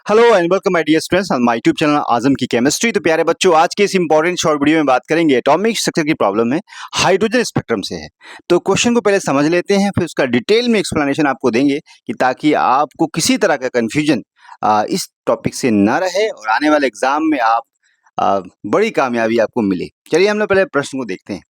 Hello and welcome my dear students on my YouTube channel Azam की chemistry. तो प्यारे बच्चों, आज के इस इंपॉर्टेंट शॉर्ट वीडियो में बात करेंगे एटॉमिक स्ट्रक्चर की प्रॉब्लम है, हाइड्रोजन स्पेक्ट्रम से है। तो क्वेश्चन को पहले समझ लेते हैं, फिर उसका डिटेल में एक्सप्लेनेशन आपको देंगे कि ताकि आपको किसी तरह का कंफ्यूजन इस टॉपिक से ना रहे और आने वाले एग्जाम में आप बड़ी कामयाबी आपको मिले। चलिए हम लोग पहले प्रश्न को देखते हैं।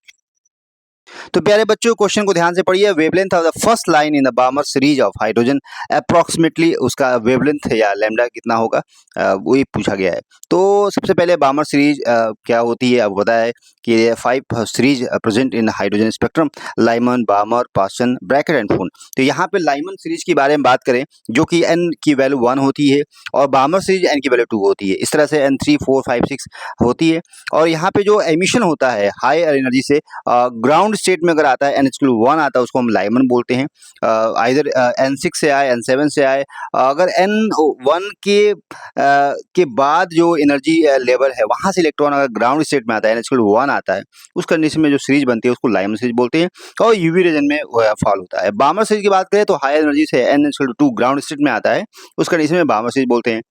तो प्यारे बच्चों, क्वेश्चन को ध्यान से पढ़िए। Wavelength of the first line in the बामर series of hydrogen approximately, उसका वेवलेंथ या लैम्डा कितना होगा वही पूछा गया है। तो सबसे पहले बामर सीरीज क्या होती है, आपको पता है कि 5 series present in hydrogen spectrum, Lyman, Balmer, Paschen, Brackett and फून। तो यहाँ पे लाइमन सीरीज के बारे में बात करें जो कि n की वैल्यू 1 होती है और बामर सीरीज n की वैल्यू 2 होती है। इस तरह से n 3 4 5 6 होती है। और यहाँ पे जो एमिशन होता है हाई एनर्जी से ग्राउंड स्टेट में अगर आता है NH1 आता है, उसको हम लाइमन बोलते हैं। आइदर N6 से आए, N7 से आए, अगर N1 के बाद जो एनर्जी लेवल है वहां से इलेक्ट्रॉन अगर ग्राउंड स्टेट में आता है, NH1 आता है, उस कंडीशन में जो सीरीज बनती है उसको लाइमन सीरीज बोलते हैं और यूवी रीजन में फॉल होता है। बामर सीरीज की बात करें तो हाई एनर्जी से NH2 ग्राउंड स्टेट में आता है, उस कंडीशन में बामर सीरीज बोलते हैं।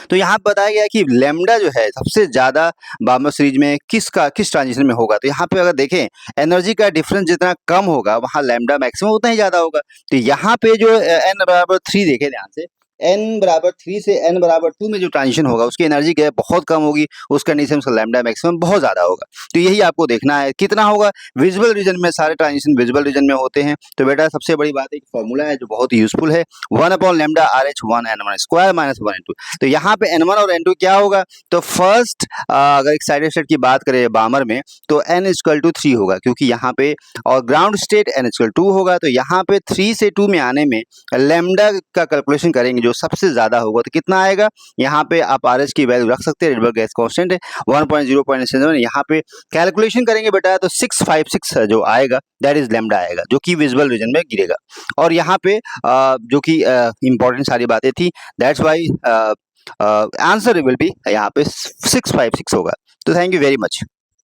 तो यहाँ बताया गया है कि लैम्डा जो है सबसे ज्यादा बामर सीरीज में किस ट्रांजिशन में होगा। तो यहाँ पे अगर देखें, एनर्जी का डिफरेंस जितना कम होगा वहाँ लैम्डा मैक्सिमम उतना ही ज्यादा होगा। तो यहाँ पे जो n बराबर 3 देखे ध्यान से, n बराबर 3 से n बराबर 2 में जो ट्रांजिशन होगा उसकी एनर्जी क्या है, बहुत कम होगी। उस कंडीशन में लैम्डा मैक्सिमम बहुत ज्यादा होगा। तो यही आपको देखना है कितना होगा। विजिबल रीजन में सारे ट्रांजिशन विजिबल रीजन में होते हैं। तो बेटा सबसे बड़ी बात है कि फॉर्मूला है जो बहुत यूजफुल है, 1/λ RH1N1 स्क्वायर माइनस 1N2। तो यहाँ पे N1 और N2 क्या होगा, तो फर्स्ट अगर एक्साइटेड स्टेट की बात करें बामर में तो N=3 होगा, क्योंकि यहाँ पे और ग्राउंड स्टेट N=2 होगा। तो यहाँ पे 3 से 2 में आने में लैम्डा का कैलकुलेशन करेंगे जो सबसे ज्यादा होगा तो कितना आएगा। यहाँ पे आप RH की वैल्यू रख सकते हैं, रिडबर्ग गैस कांस्टेंट है 1.0.7। यहाँ पे कैलकुलेशन करेंगे बेटा तो 656 जो आएगा दैट इज लैम्डा आएगा, जो कि विजुअल रीजन में गिरेगा। और यहाँ पे जो कि इंपॉर्टेंट सारी बातें थी, that's why answer will be यहाँ पे 656 होगा। तो थैंक यू वेरी मच।